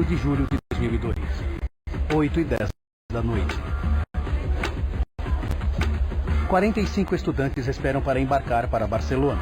de julho de 2002, 8h10 da noite. 45 estudantes esperam para embarcar para Barcelona.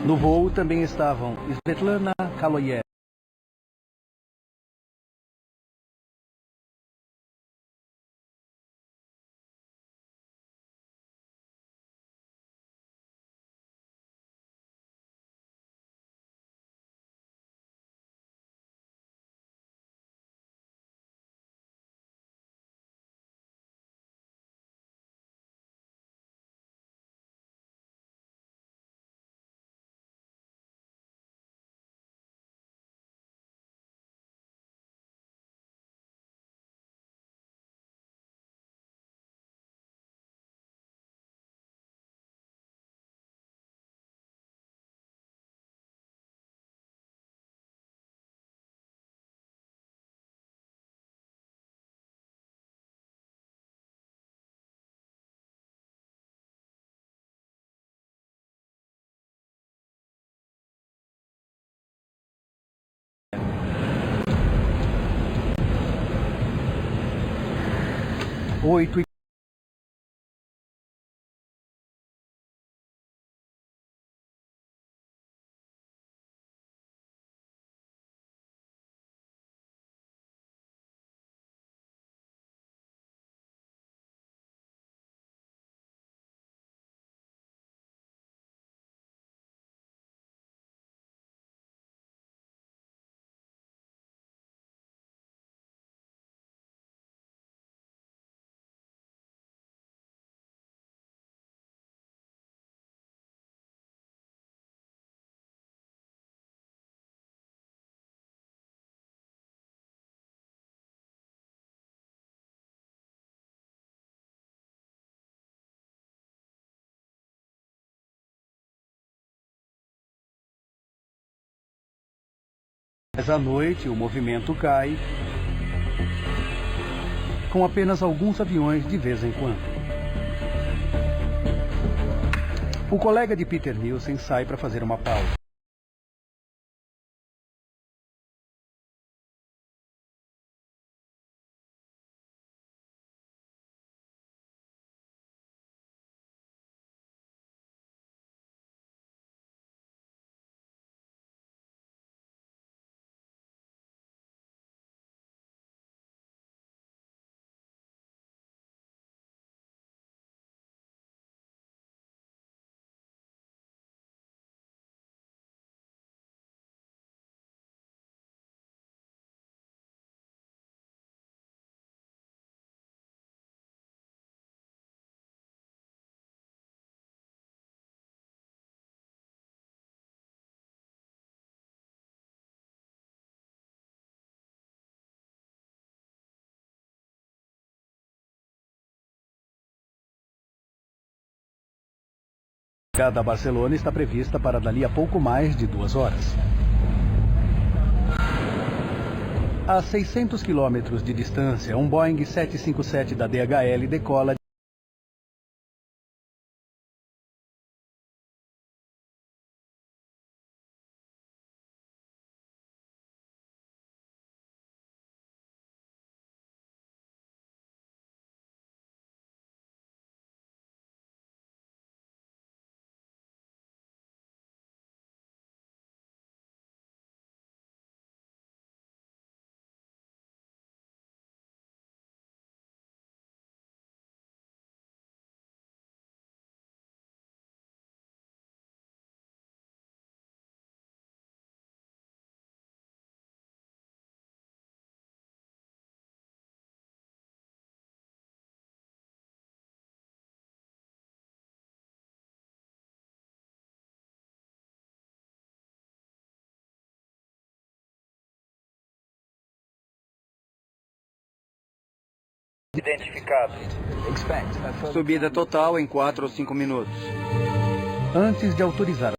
No voo também estavam Svetlana Kaloyev, oito e à noite, o movimento cai, com apenas alguns aviões de vez em quando. O colega de Peter Nielsen sai para fazer uma pausa. A chegada a Barcelona está prevista para dali a pouco mais de 2 horas. A 600 quilômetros de distância, um Boeing 757 da DHL decola identificado. Subida total em 4 ou 5 minutos. Antes de autorizar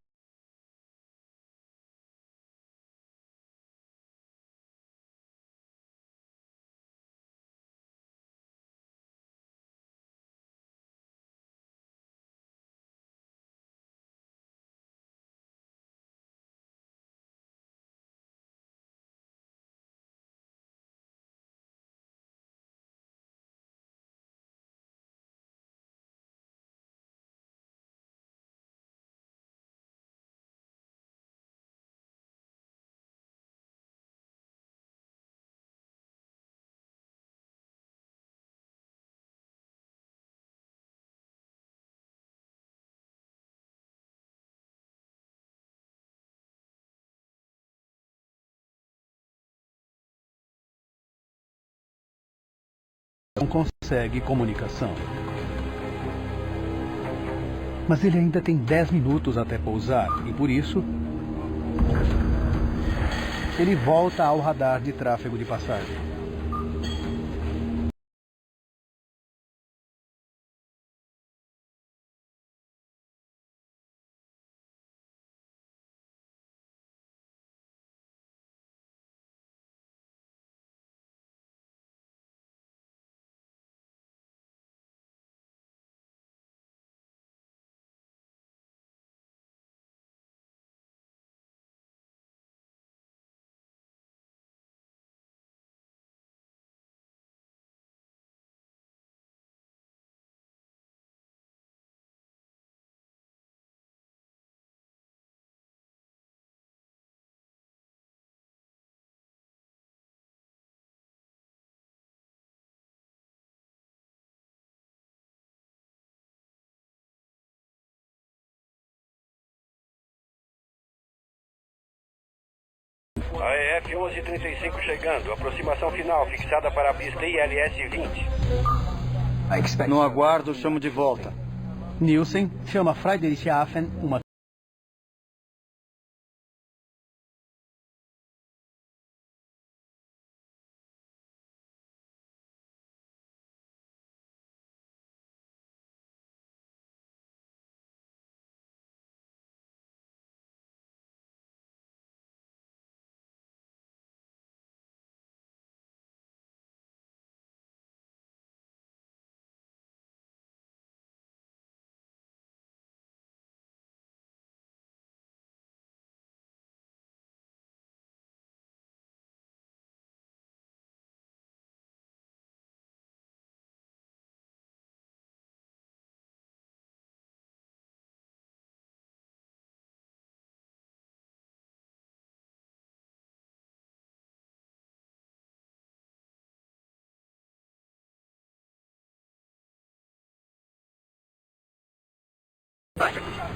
não consegue comunicação. Mas ele ainda tem 10 minutos até pousar e por isso ele volta ao radar de tráfego de passagem. AEF 1135 chegando. Aproximação final fixada para a pista ILS 20. No aguardo, chamo de volta. Nielsen chama Friedrichshafen uma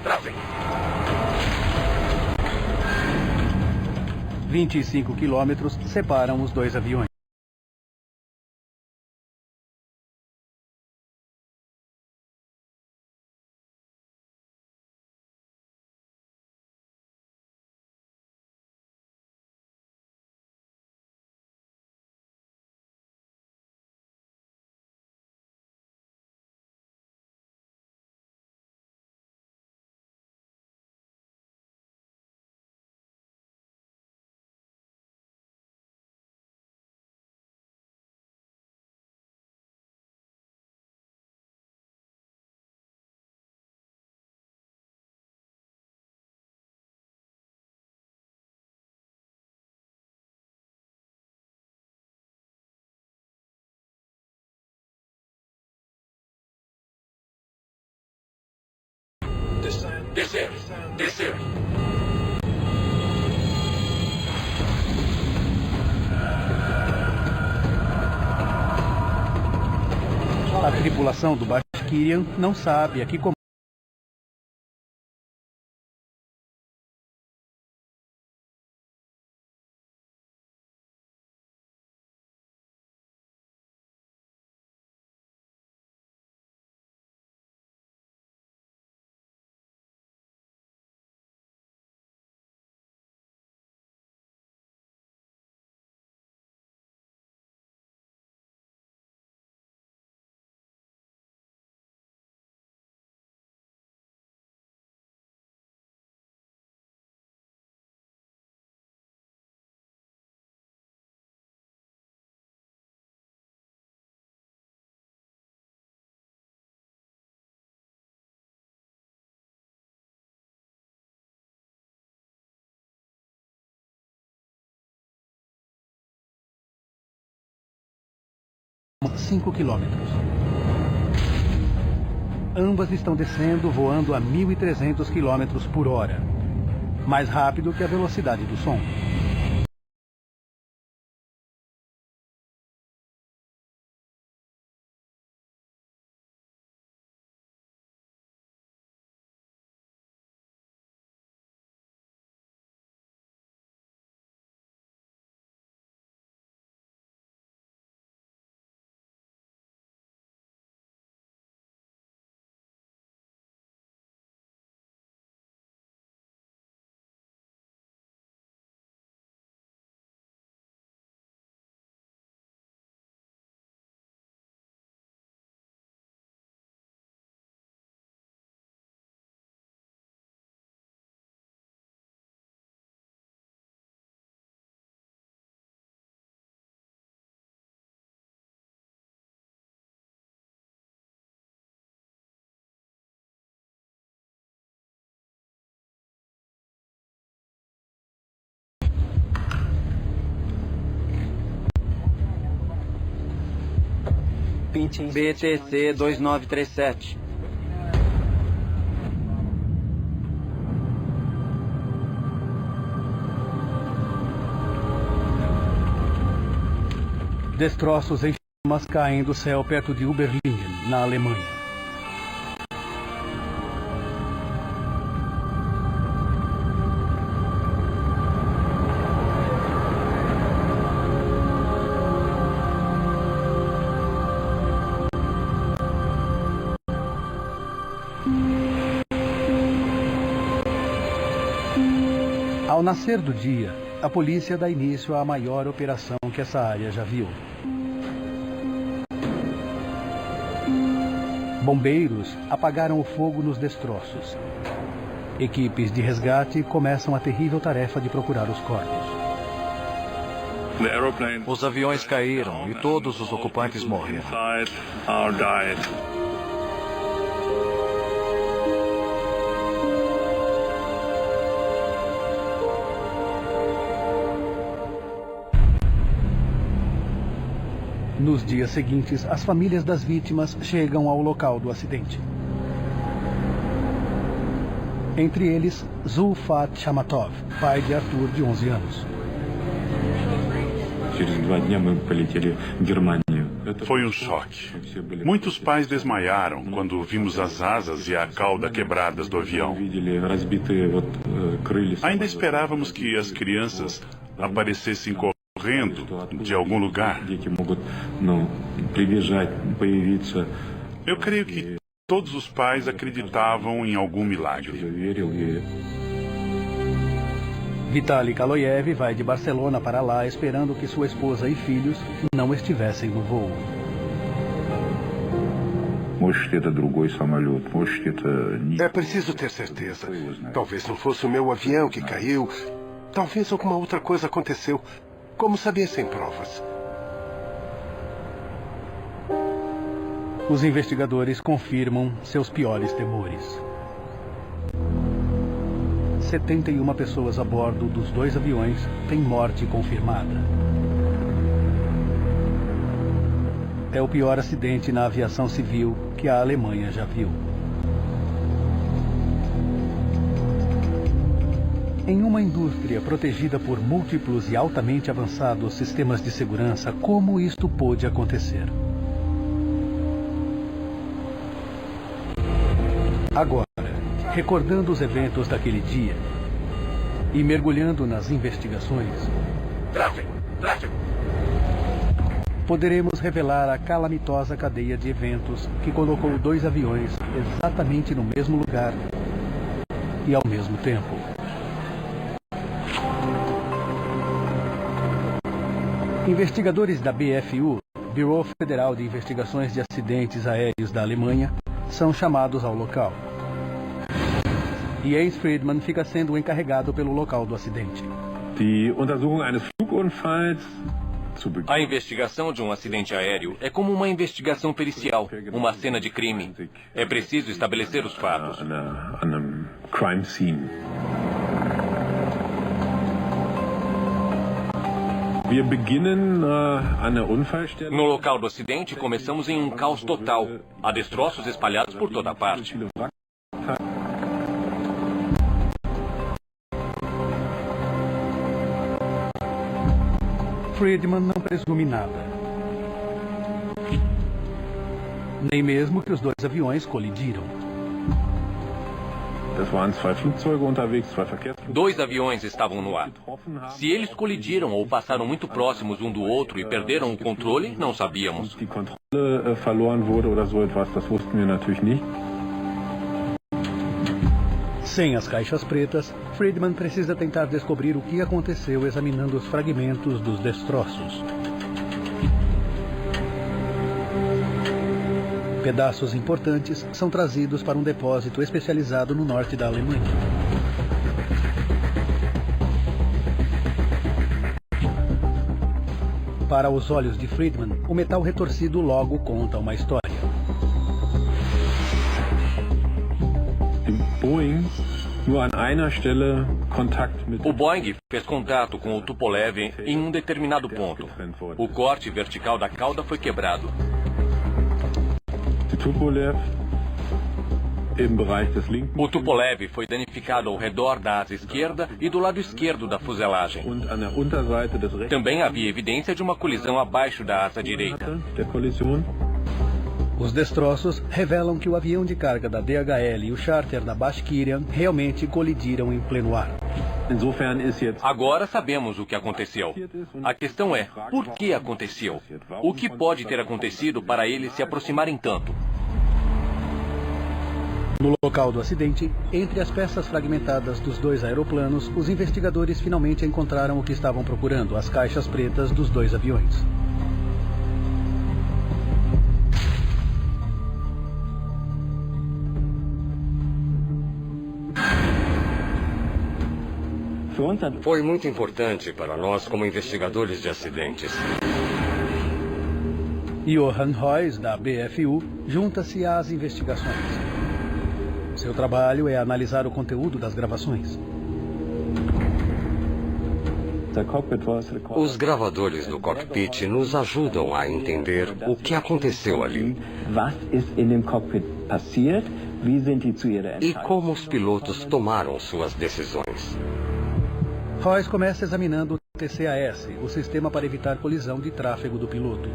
Tráfego. 25 quilômetros separam os dois aviões. Descer. Descer. A tripulação do Bashkirian não sabe a que 5 quilômetros. Ambas estão descendo voando a 1.300 quilômetros por hora, mais rápido que a velocidade do som. BTC 2937. Destroços em chamas caem do céu perto de Oberlingen, na Alemanha. Ao nascer do dia, a polícia dá início à maior operação que essa área já viu. Bombeiros apagaram o fogo nos destroços. Equipes de resgate começam a terrível tarefa de procurar os corpos. Os aviões caíram e todos os ocupantes morreram. Nos dias seguintes, as famílias das vítimas chegam ao local do acidente. Entre eles, Zulfat Shamatov, pai de Arthur, de 11 anos. Foi um choque. Muitos pais desmaiaram quando vimos as asas e a cauda quebradas do avião. Ainda esperávamos que as crianças aparecessem correndo de algum lugar. Eu creio que todos os pais acreditavam em algum milagre. Vitaly Kaloyev vai de Barcelona para lá esperando que sua esposa e filhos não estivessem no voo. É preciso ter certeza. Talvez não fosse o meu avião que caiu. Talvez alguma outra coisa aconteceu. Como saber sem provas? Os investigadores confirmam seus piores temores. 71 pessoas a bordo dos dois aviões têm morte confirmada. É o pior acidente na aviação civil que a Alemanha já viu. Em uma indústria protegida por múltiplos e altamente avançados sistemas de segurança, como isto pôde acontecer? Agora, recordando os eventos daquele dia e mergulhando nas investigações, poderemos revelar a calamitosa cadeia de eventos que colocou dois aviões exatamente no mesmo lugar e ao mesmo tempo. Investigadores da BFU, Bureau Federal de Investigações de Acidentes Aéreos da Alemanha, são chamados ao local. E Jens Friedman fica sendo encarregado pelo local do acidente. A investigação de um acidente aéreo é como uma investigação pericial, uma cena de crime. É preciso estabelecer os fatos. No local do acidente, começamos em um caos total. Há destroços espalhados por toda parte. Friedman não presume nada. Nem mesmo que os dois aviões colidiram. Dois aviões estavam no ar. Se eles colidiram ou passaram muito próximos um do outro e perderam o controle, não sabíamos. Sem as caixas pretas, Friedman precisa tentar descobrir o que aconteceu examinando os fragmentos dos destroços. Pedaços importantes são trazidos para um depósito especializado no norte da Alemanha. Para os olhos de Friedman, o metal retorcido logo conta uma história. O Boeing fez contato com o Tupolev em um determinado ponto. O corte vertical da cauda foi quebrado. O Tupolev foi danificado ao redor da asa esquerda e do lado esquerdo da fuselagem. Também havia evidência de uma colisão abaixo da asa direita. Os destroços revelam que o avião de carga da DHL e o charter da Bashkirian realmente colidiram em pleno ar. Agora sabemos o que aconteceu. A questão é, por que aconteceu? O que pode ter acontecido para eles se aproximarem tanto? No local do acidente, entre as peças fragmentadas dos dois aeroplanos, os investigadores finalmente encontraram o que estavam procurando, as caixas pretas dos dois aviões. Foi muito importante para nós como investigadores de acidentes. Johan Roys, da BFU, junta-se às investigações. Seu trabalho é analisar o conteúdo das gravações. Os gravadores do cockpit nos ajudam a entender o que aconteceu ali. E como os pilotos tomaram suas decisões. Royce começa examinando o TCAS, o sistema para evitar colisão de tráfego do piloto.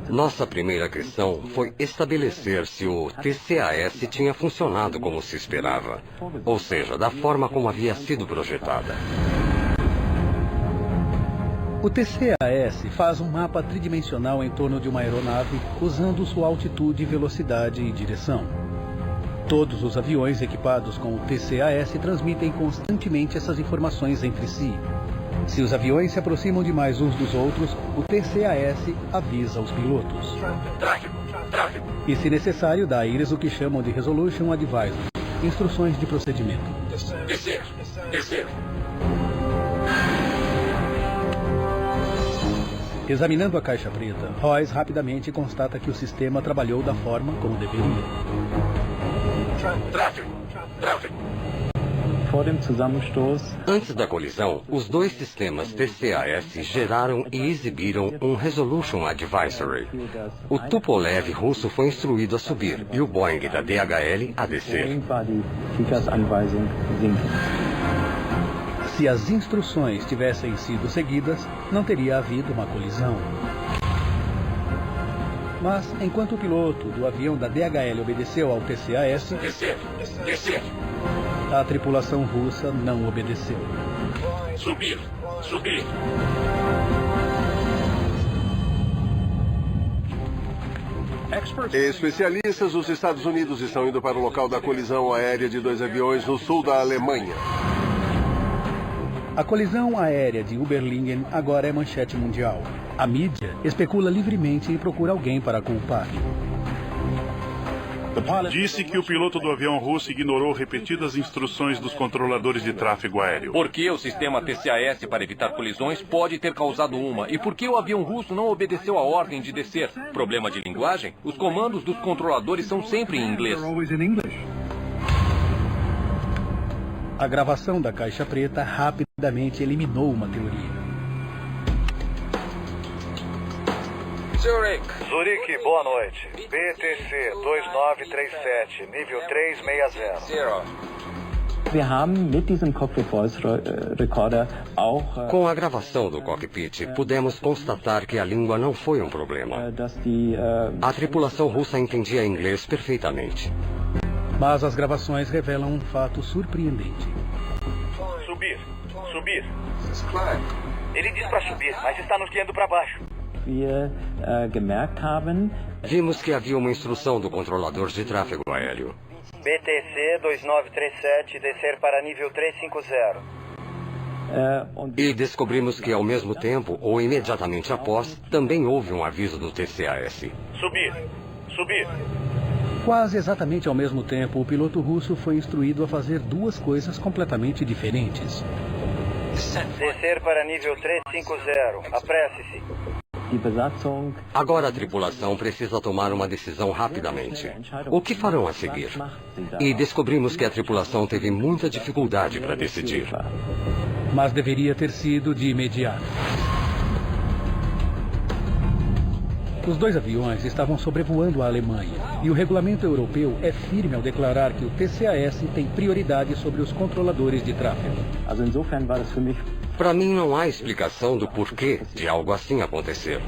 Nossa primeira questão foi estabelecer se o TCAS tinha funcionado como se esperava, ou seja, da forma como havia sido projetada. O TCAS faz um mapa tridimensional em torno de uma aeronave usando sua altitude, velocidade e direção. Todos os aviões equipados com o TCAS transmitem constantemente essas informações entre si. Se os aviões se aproximam demais uns dos outros, o TCAS avisa os pilotos. E, se necessário, dá a eles o que chamam de Resolution Advisory, instruções de procedimento. Descer. Examinando a caixa preta, Royce rapidamente constata que o sistema trabalhou da forma como deveria. Antes da colisão, os dois sistemas TCAS geraram e exibiram um Resolution Advisory. O Tupolev russo foi instruído a subir e o Boeing da DHL a descer. Se as instruções tivessem sido seguidas, não teria havido uma colisão. Mas, enquanto o piloto do avião da DHL obedeceu ao TCAS, Descer. a tripulação russa não obedeceu. Subir. Especialistas dos Estados Unidos estão indo para o local da colisão aérea de dois aviões no sul da Alemanha. A colisão aérea de Überlingen agora é manchete mundial. A mídia especula livremente e procura alguém para culpar. Disse que o piloto do avião russo ignorou repetidas instruções dos controladores de tráfego aéreo. Por que o sistema TCAS para evitar colisões pode ter causado uma? E por que o avião russo não obedeceu a ordem de descer? Problema de linguagem? Os comandos dos controladores são sempre em inglês. A gravação da caixa preta rapidamente eliminou uma teoria. Zurique, boa noite. BTC 2937, nível 360. Com a gravação do cockpit, pudemos constatar que a língua não foi um problema. A tripulação russa entendia inglês perfeitamente. Mas as gravações revelam um fato surpreendente. Subir. Ele diz para subir, mas está nos guiando para baixo. Vimos que havia uma instrução do controlador de tráfego aéreo. BTC 2937, descer para nível 350. E descobrimos que, ao mesmo tempo, ou imediatamente após, também houve um aviso do TCAS. Subir. Quase exatamente ao mesmo tempo, o piloto russo foi instruído a fazer duas coisas completamente diferentes. Descer para nível 350. Apresse-se. Agora a tripulação precisa tomar uma decisão rapidamente. O que farão a seguir? E descobrimos que a tripulação teve muita dificuldade para decidir. Mas deveria ter sido de imediato. Os dois aviões estavam sobrevoando a Alemanha e o regulamento europeu é firme ao declarar que o TCAS tem prioridade sobre os controladores de tráfego. Para mim não há explicação do porquê de algo assim acontecer.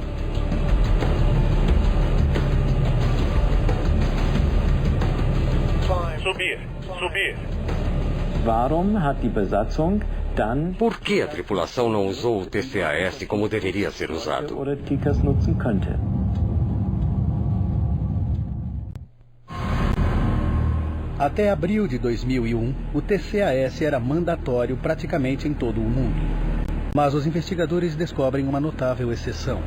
Subir. Por que a tripulação não usou o TCAS como deveria ser usado? Até abril de 2001, o TCAS era mandatório praticamente em todo o mundo. Mas os investigadores descobrem uma notável exceção: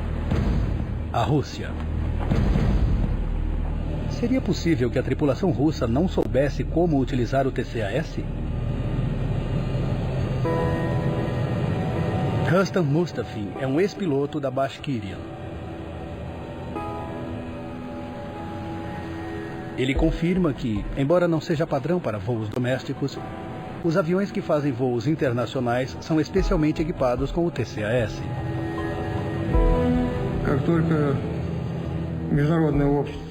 a Rússia. Seria possível que a tripulação russa não soubesse como utilizar o TCAS? Rustam Mustafin é um ex-piloto da Bashkirian. Ele confirma que, embora não seja padrão para voos domésticos, os aviões que fazem voos internacionais são especialmente equipados com o TCAS.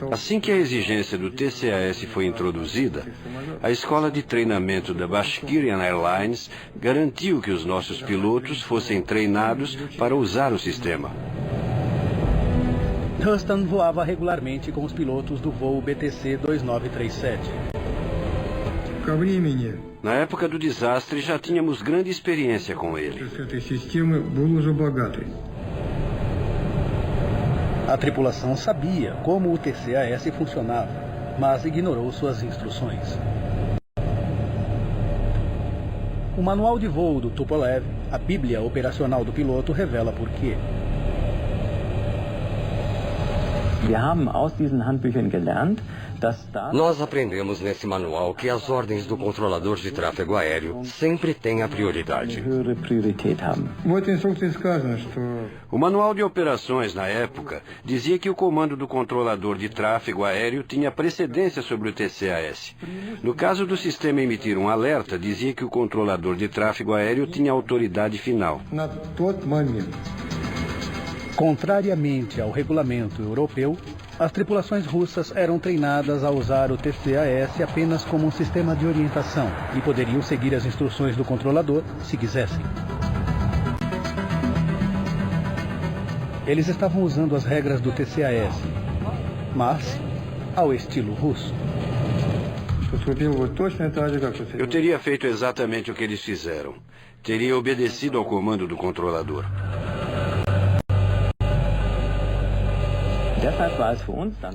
Assim que a exigência do TCAS foi introduzida, a escola de treinamento da Bashkirian Airlines garantiu que os nossos pilotos fossem treinados para usar o sistema. Rustam voava regularmente com os pilotos do voo BTC 2937. Na época do desastre, já tínhamos grande experiência com ele. A tripulação sabia como o TCAS funcionava, mas ignorou suas instruções. O manual de voo do Tupolev, a bíblia operacional do piloto, revela por quê. Nós aprendemos nesse manual que as ordens do controlador de tráfego aéreo sempre têm a prioridade. O manual de operações, na época, dizia que o comando do controlador de tráfego aéreo tinha precedência sobre o TCAS. No caso do sistema emitir um alerta, dizia que o controlador de tráfego aéreo tinha autoridade final. Contrariamente ao regulamento europeu, as tripulações russas eram treinadas a usar o TCAS apenas como um sistema de orientação e poderiam seguir as instruções do controlador se quisessem. Eles estavam usando as regras do TCAS, mas ao estilo russo. Eu teria feito exatamente o que eles fizeram. Teria obedecido ao comando do controlador.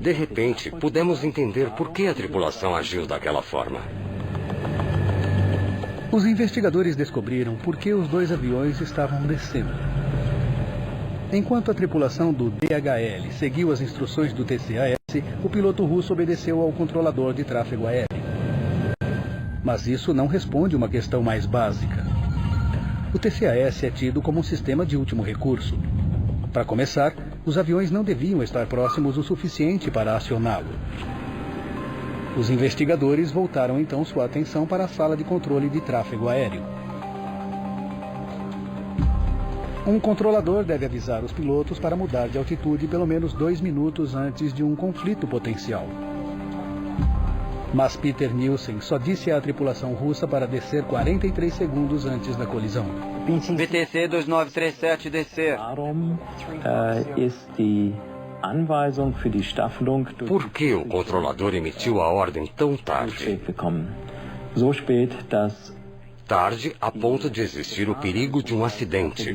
De repente, pudemos entender por que a tripulação agiu daquela forma. Os investigadores descobriram por que os dois aviões estavam descendo. Enquanto a tripulação do DHL seguiu as instruções do TCAS, o piloto russo obedeceu ao controlador de tráfego aéreo. Mas isso não responde uma questão mais básica. O TCAS é tido como um sistema de último recurso. Para começar, os aviões não deviam estar próximos o suficiente para acioná-lo. Os investigadores voltaram então sua atenção para a sala de controle de tráfego aéreo. Um controlador deve avisar os pilotos para mudar de altitude pelo menos 2 minutos antes de um conflito potencial. Mas Peter Nielsen só disse à tripulação russa para descer 43 segundos antes da colisão. BTC 2937 descer. Por que o controlador emitiu a ordem tão tarde? Tarde a ponto de existir o perigo de um acidente.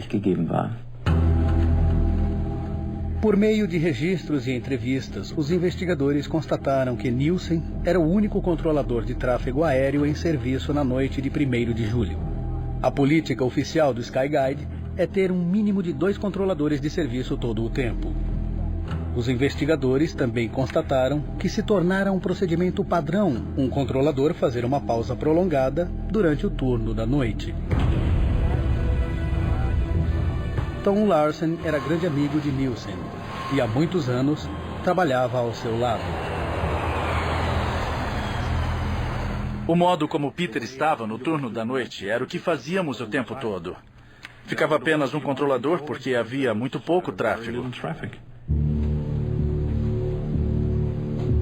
Por meio de registros e entrevistas, os investigadores constataram que Nielsen era o único controlador de tráfego aéreo em serviço na noite de 1º de julho. A política oficial do Skyguide é ter um mínimo de 2 controladores de serviço todo o tempo. Os investigadores também constataram que se tornara um procedimento padrão um controlador fazer uma pausa prolongada durante o turno da noite. Tom Larsen era grande amigo de Nielsen e há muitos anos trabalhava ao seu lado. O modo como Peter estava no turno da noite era o que fazíamos o tempo todo. Ficava apenas um controlador porque havia muito pouco tráfego.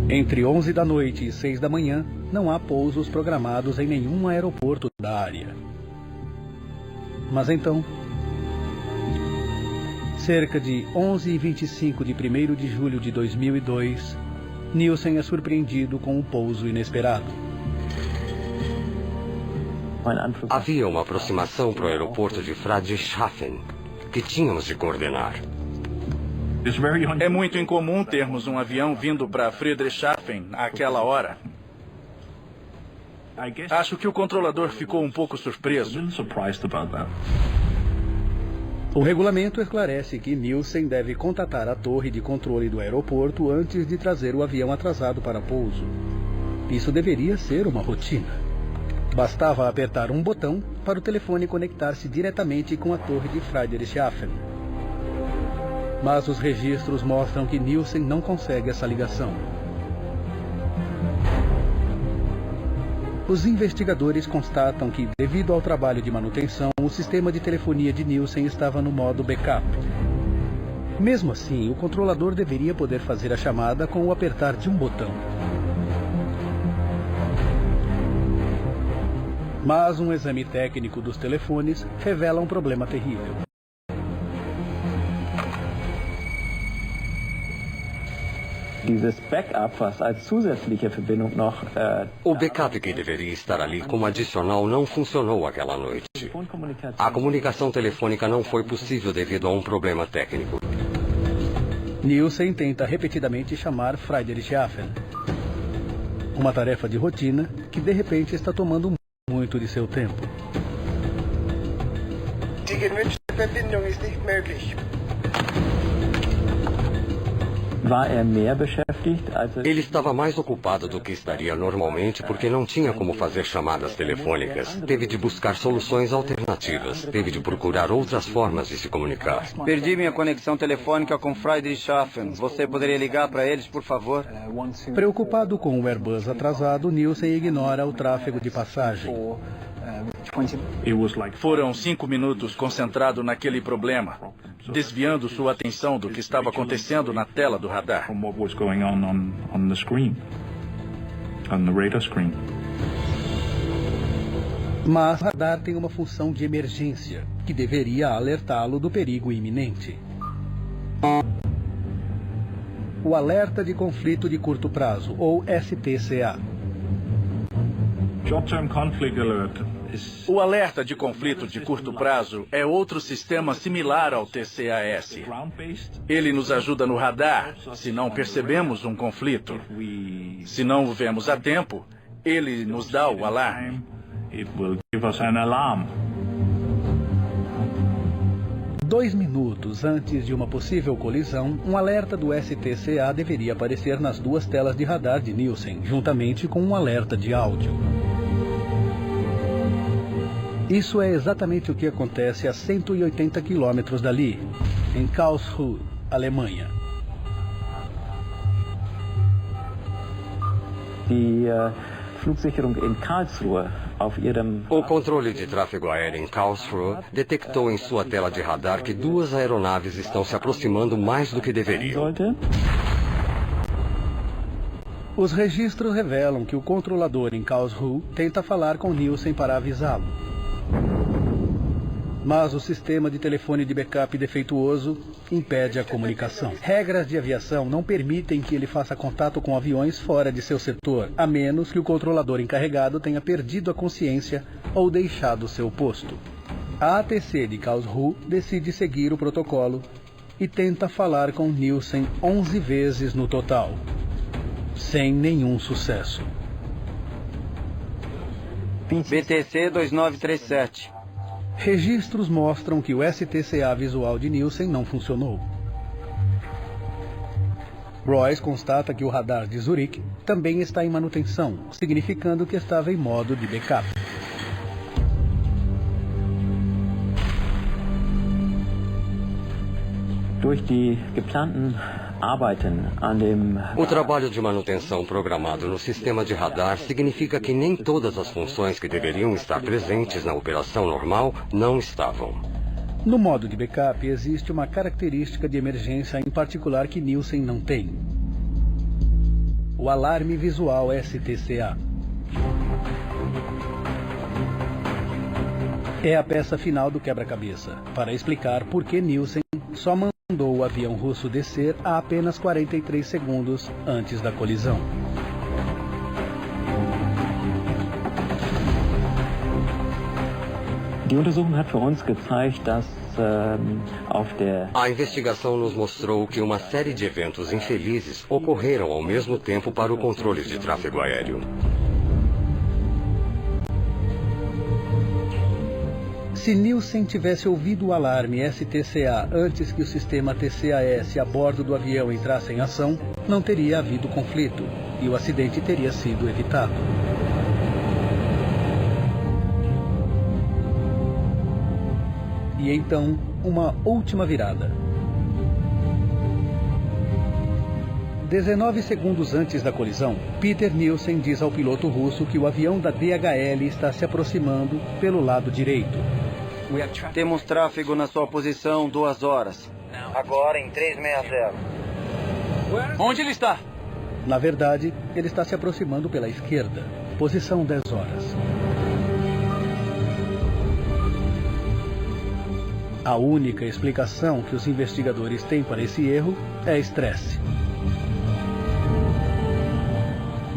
Entre 11 da noite e 6 da manhã, não há pousos programados em nenhum aeroporto da área. Mas então, cerca de 11h25 de 1º de julho de 2002, Nielsen é surpreendido com um pouso inesperado. Havia uma aproximação para o aeroporto de Friedrichshafen que tínhamos de coordenar. É muito incomum termos um avião vindo para Friedrichshafen àquela hora. Acho que o controlador ficou um pouco surpreso. O regulamento esclarece que Nielsen deve contatar a torre de controle do aeroporto antes de trazer o avião atrasado para pouso. Isso deveria ser uma rotina. Bastava apertar um botão para o telefone conectar-se diretamente com a torre de Friedrichshafen. Mas os registros mostram que Nielsen não consegue essa ligação. Os investigadores constatam que, devido ao trabalho de manutenção, o sistema de telefonia de Nielsen estava no modo backup. Mesmo assim, o controlador deveria poder fazer a chamada com o apertar de um botão. Mas um exame técnico dos telefones revela um problema terrível. O backup que deveria estar ali como adicional não funcionou aquela noite. A comunicação telefônica não foi possível devido a um problema técnico. Nielsen tenta repetidamente chamar Friedrichshafen. Uma tarefa de rotina que de repente está tomando muito de seu tempo. Die gewünschte Verbindung ist nicht möglich. Ele estava mais ocupado do que estaria normalmente porque não tinha como fazer chamadas telefônicas. Teve de buscar soluções alternativas. Teve de procurar outras formas de se comunicar. Perdi minha conexão telefônica com Friedrichshafen. Você poderia ligar para eles, por favor? Preocupado com o Airbus atrasado, Nielsen ignora o tráfego de passagem. Foram 5 minutos concentrado naquele problema, desviando sua atenção do que estava acontecendo na tela do radar. Mas o radar tem uma função de emergência, que deveria alertá-lo do perigo iminente. O Alerta de Conflito de Curto Prazo, ou STCA. Short-term conflict alert. O alerta de conflito de curto prazo é outro sistema similar ao TCAS. Ele nos ajuda no radar se não percebemos um conflito. Se não o vemos a tempo, ele nos dá o alarme. It will give us an alarm. 2 minutos antes de uma possível colisão, um alerta do STCA deveria aparecer nas 2 telas de radar de Nielsen, juntamente com um alerta de áudio. Isso é exatamente o que acontece a 180 quilômetros dali, em Karlsruhe, Alemanha. O controle de tráfego aéreo em Karlsruhe detectou em sua tela de radar que 2 aeronaves estão se aproximando mais do que deveriam. Os registros revelam que o controlador em Karlsruhe tenta falar com Nielsen para avisá-lo. Mas o sistema de telefone de backup defeituoso impede a comunicação. Regras de aviação não permitem que ele faça contato com aviões fora de seu setor, a menos que o controlador encarregado tenha perdido a consciência ou deixado seu posto. A ATC de Karlsruhe decide seguir o protocolo e tenta falar com Nielsen 11 vezes no total, sem nenhum sucesso. BTC 2937. Registros mostram que o STCA visual de Nielsen não funcionou. Royce constata que o radar de Zurique também está em manutenção, significando que estava em modo de backup. O trabalho de manutenção programado no sistema de radar significa que nem todas as funções que deveriam estar presentes na operação normal não estavam. No modo de backup existe uma característica de emergência em particular que Nielsen não tem: o alarme visual STCA. É a peça final do quebra-cabeça para explicar por que Nielsen só mandou o avião russo descer a apenas 43 segundos antes da colisão. A investigação nos mostrou que uma série de eventos infelizes ocorreram ao mesmo tempo para o controle de tráfego aéreo. Se Nielsen tivesse ouvido o alarme STCA antes que o sistema TCAS a bordo do avião entrasse em ação, não teria havido conflito e o acidente teria sido evitado. E então, uma última virada. 19 segundos antes da colisão, Peter Nielsen diz ao piloto russo que o avião da DHL está se aproximando pelo lado direito. Temos tráfego na sua posição 2 horas. Agora em 360. Onde ele está? Na verdade, ele está se aproximando pela esquerda, posição 10 horas. A única explicação que os investigadores têm para esse erro é estresse.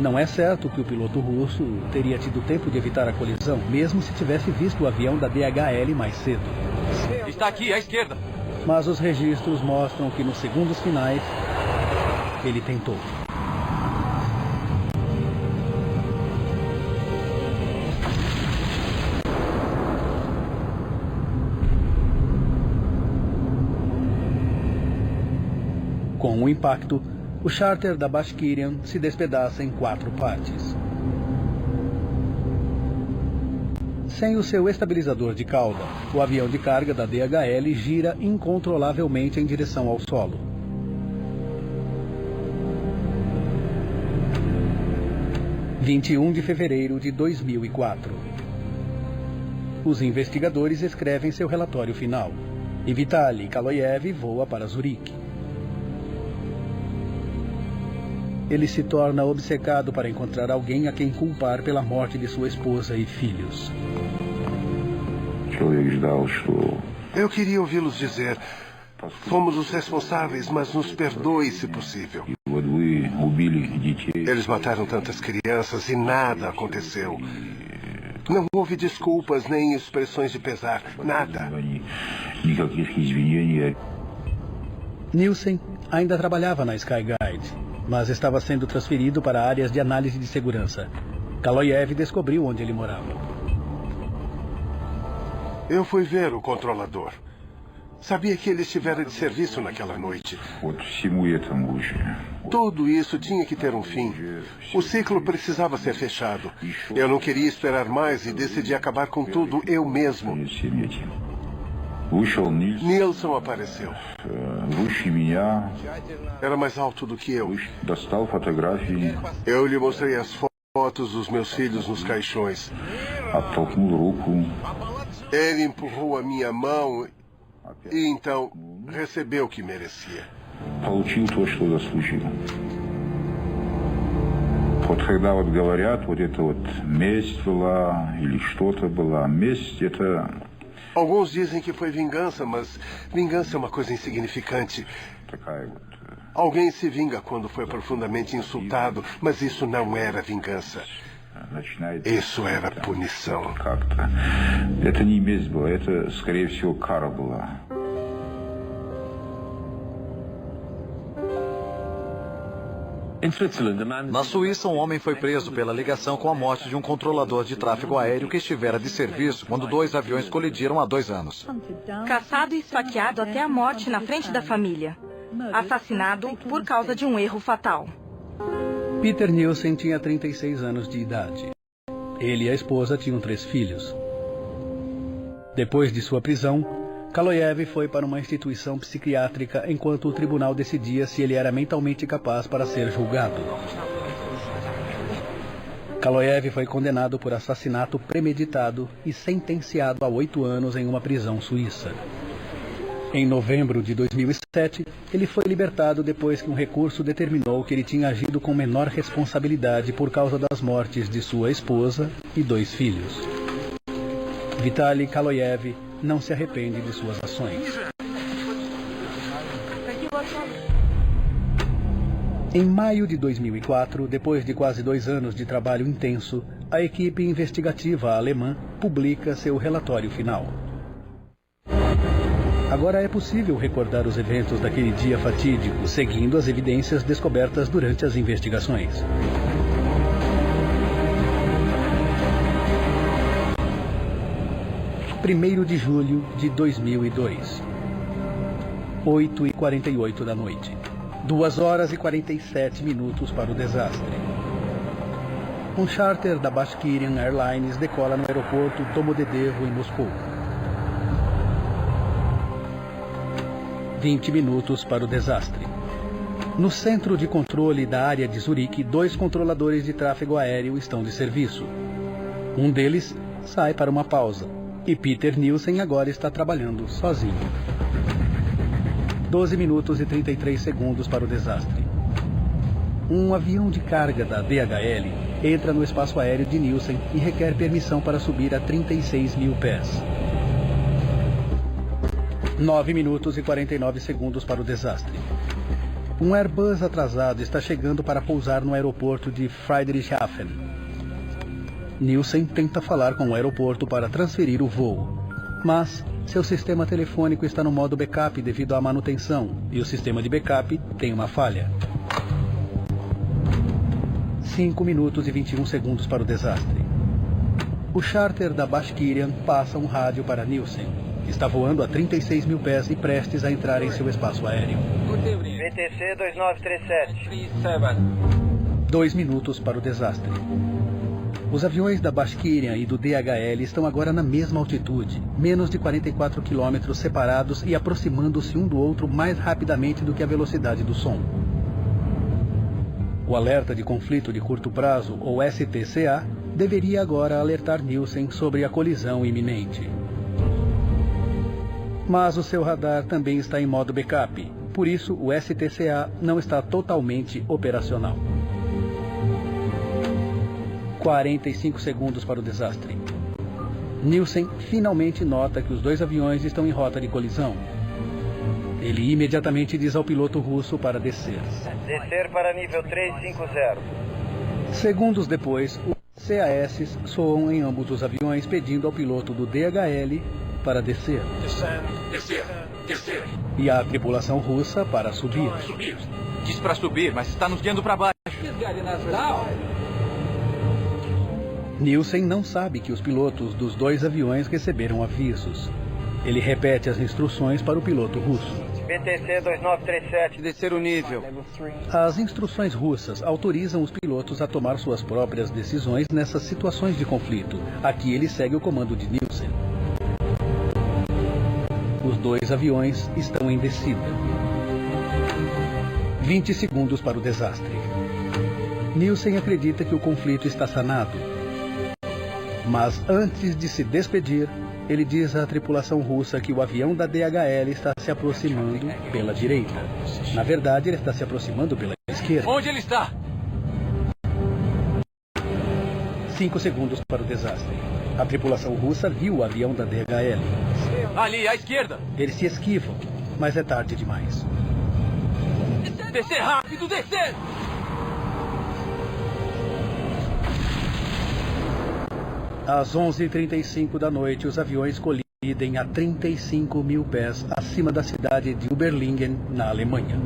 Não é certo que o piloto russo teria tido tempo de evitar a colisão, mesmo se tivesse visto o avião da DHL mais cedo. Está aqui, à esquerda. Mas os registros mostram que nos segundos finais, ele tentou. Com o impacto, o charter da Bashkirian se despedaça em 4 partes. Sem o seu estabilizador de cauda, o avião de carga da DHL gira incontrolavelmente em direção ao solo. – 21 de fevereiro de 2004. Os investigadores escrevem seu relatório final e Vitaly Kaloyev voa para Zurique. Ele se torna obcecado para encontrar alguém a quem culpar pela morte de sua esposa e filhos. Eu queria ouvi-los dizer: fomos os responsáveis, mas nos perdoe se possível. Eles mataram tantas crianças e nada aconteceu. Não houve desculpas nem expressões de pesar, nada. Nielsen ainda trabalhava na Skyguide, mas estava sendo transferido para áreas de análise de segurança. Kaloyev descobriu onde ele morava. Eu fui ver o controlador. Sabia que ele estivera de serviço naquela noite. Tudo isso tinha que ter um fim. O ciclo precisava ser fechado. Eu não queria esperar mais e decidi acabar com tudo eu mesmo. Nilson apareceu. Era mais alto do que eu. Eu lhe mostrei as fotos dos meus filhos nos caixões. Ele empurrou a minha mão e então recebeu o que merecia. Вот когда вот говорят, вот это вот месть была или что-то была, месть это... Alguns dizem que foi vingança, mas vingança é uma coisa insignificante. Alguém se vinga quando foi profundamente insultado, mas isso não era vingança. Isso era punição. Это не месть была, это, скорее всего, кара была. Na Suíça, um homem foi preso pela ligação com a morte de um controlador de tráfego aéreo que estivera de serviço quando 2 aviões colidiram há 2 anos. Caçado e esfaqueado até a morte na frente da família. Assassinado por causa de um erro fatal. Peter Nielsen tinha 36 anos de idade. Ele e a esposa tinham 3 filhos. Depois de sua prisão, Kaloyev foi para uma instituição psiquiátrica enquanto o tribunal decidia se ele era mentalmente capaz para ser julgado. Kaloyev foi condenado por assassinato premeditado e sentenciado a 8 anos em uma prisão suíça. Em novembro de 2007, ele foi libertado depois que um recurso determinou que ele tinha agido com menor responsabilidade por causa das mortes de sua esposa e 2 filhos. Vitaly Kaloyev não se arrepende de suas ações. Em maio de 2004, depois de quase 2 anos de trabalho intenso, a equipe investigativa alemã publica seu relatório final. Agora é possível recordar os eventos daquele dia fatídico, seguindo as evidências descobertas durante as investigações. Primeiro de julho de 2002, 8h48 da noite. 2 horas e 47 minutos para o desastre. Um charter da Bashkirian Airlines decola no aeroporto Domodedovo, em Moscou. 20 minutos para o desastre. No centro de controle da área de Zurique, 2 controladores de tráfego aéreo estão de serviço. Um deles sai para uma pausa. E Peter Nielsen agora está trabalhando sozinho. 12 minutos e 33 segundos para o desastre. Um avião de carga da DHL entra no espaço aéreo de Nielsen e requer permissão para subir a 36 mil pés. 9 minutos e 49 segundos para o desastre. Um Airbus atrasado está chegando para pousar no aeroporto de Friedrichshafen. Nielsen tenta falar com o aeroporto para transferir o voo, mas seu sistema telefônico está no modo backup devido à manutenção e o sistema de backup tem uma falha. 5 minutos e 21 segundos para o desastre. O charter da Bashkirian passa um rádio para Nielsen. Está voando a 36 mil pés e prestes a entrar em seu espaço aéreo. VTC 2937. 2 minutos para o desastre. Os aviões da Bashkirian e do DHL estão agora na mesma altitude, menos de 44 quilômetros separados e aproximando-se um do outro mais rapidamente do que a velocidade do som. O alerta de conflito de curto prazo, ou STCA, deveria agora alertar Nielsen sobre a colisão iminente. Mas o seu radar também está em modo backup, por isso o STCA não está totalmente operacional. 45 segundos para o desastre. Nielsen finalmente nota que os 2 aviões estão em rota de colisão. Ele imediatamente diz ao piloto russo para descer. Descer para nível 350. Segundos depois, os CAS soam em ambos os aviões pedindo ao piloto do DHL para descer. Descer. E a tripulação russa para subir. Diz para subir, mas está nos guiando para baixo. Nielsen não sabe que os pilotos dos 2 aviões receberam avisos. Ele repete as instruções para o piloto russo. VTC 2937, descer o nível. As instruções russas autorizam os pilotos a tomar suas próprias decisões nessas situações de conflito. Aqui ele segue o comando de Nielsen. Os 2 aviões estão em descida. 20 segundos para o desastre. Nielsen acredita que o conflito está sanado. Mas antes de se despedir, ele diz à tripulação russa que o avião da DHL está se aproximando pela direita. Na verdade, ele está se aproximando pela esquerda. Onde ele está? 5 segundos para o desastre. A tripulação russa viu o avião da DHL. Ali, à esquerda. Eles se esquivam, mas é tarde demais. Descer rápido, descer! Às 11h35 da noite, os aviões colidem a 35 mil pés acima da cidade de Überlingen, na Alemanha.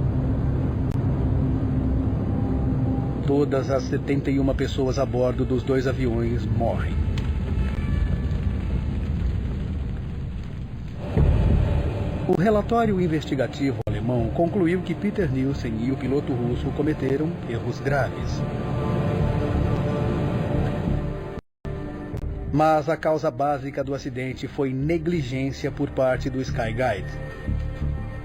Todas as 71 pessoas a bordo dos 2 aviões morrem. O relatório investigativo alemão concluiu que Peter Nielsen e o piloto russo cometeram erros graves. Mas a causa básica do acidente foi negligência por parte do Skyguide.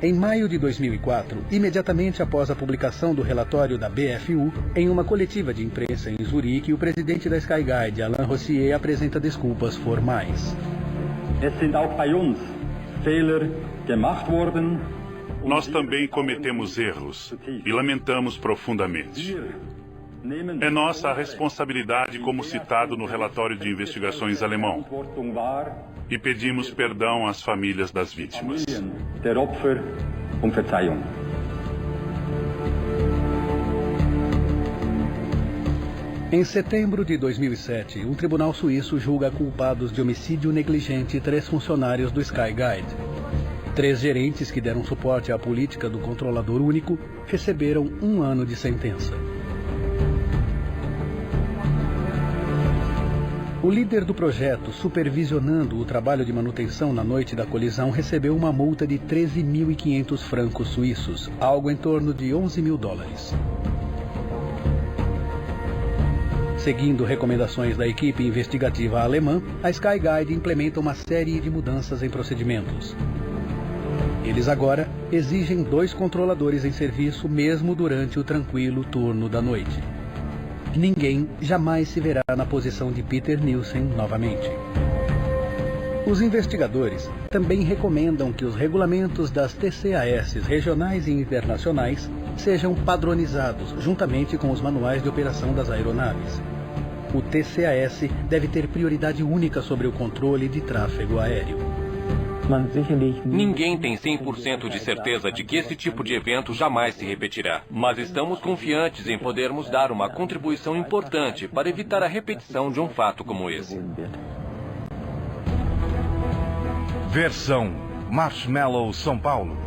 Em maio de 2004, imediatamente após a publicação do relatório da BFU, em uma coletiva de imprensa em Zurique, o presidente da Skyguide, Alain Rossier, apresenta desculpas formais. Nós também cometemos erros e lamentamos profundamente. É nossa responsabilidade, como citado no relatório de investigações alemão. E pedimos perdão às famílias das vítimas. Em setembro de 2007, um tribunal suíço julga culpados de homicídio negligente 3 funcionários do Skyguide. 3 gerentes que deram suporte à política do controlador único receberam 1 ano de sentença. O líder do projeto, supervisionando o trabalho de manutenção na noite da colisão, recebeu uma multa de 13.500 francos suíços, algo em torno de 11 mil dólares. Seguindo recomendações da equipe investigativa alemã, a Skyguide implementa uma série de mudanças em procedimentos. Eles agora exigem 2 controladores em serviço mesmo durante o tranquilo turno da noite. Ninguém jamais se verá na posição de Peter Nielsen novamente. Os investigadores também recomendam que os regulamentos das TCAS regionais e internacionais sejam padronizados juntamente com os manuais de operação das aeronaves. O TCAS deve ter prioridade única sobre o controle de tráfego aéreo. Ninguém tem 100% de certeza de que esse tipo de evento jamais se repetirá, mas estamos confiantes em podermos dar uma contribuição importante para evitar a repetição de um fato como esse. Versão Marshmallow São Paulo.